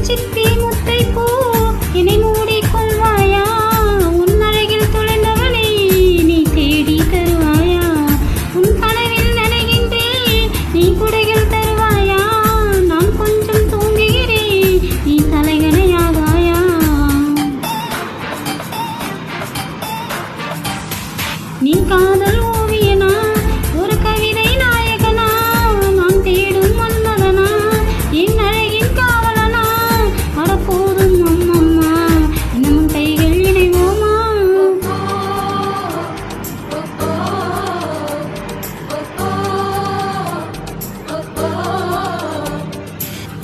சிற்பி முத்தை பூ என்னை மூடிக்கொள்வாயா? உன் அழகில் தொலைந்தவனை நீ தேடி தருவாயா? உன் கனவில் நனைகின்றேன், நீ குடைகள் தருவாயா? நான் கொஞ்சம் தூங்குகிறேன், நீ தலைகணையாகாயா? நீ காதல் ஓவியனா, ஒரு கவிதை நாயகனா, நான் தேடும் மன்மதனா, என் அழகின் காவலனா? அட போதும் அம்மம்மா, இன்னமும் கைகள் இணைவோமா?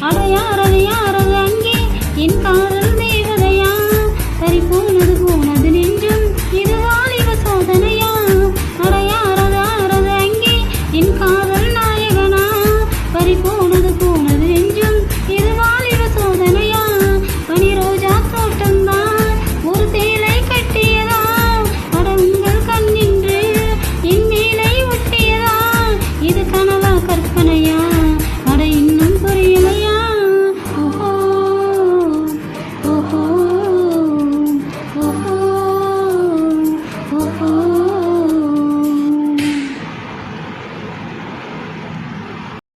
அட யாரது யாரது அங்கே என் காதல்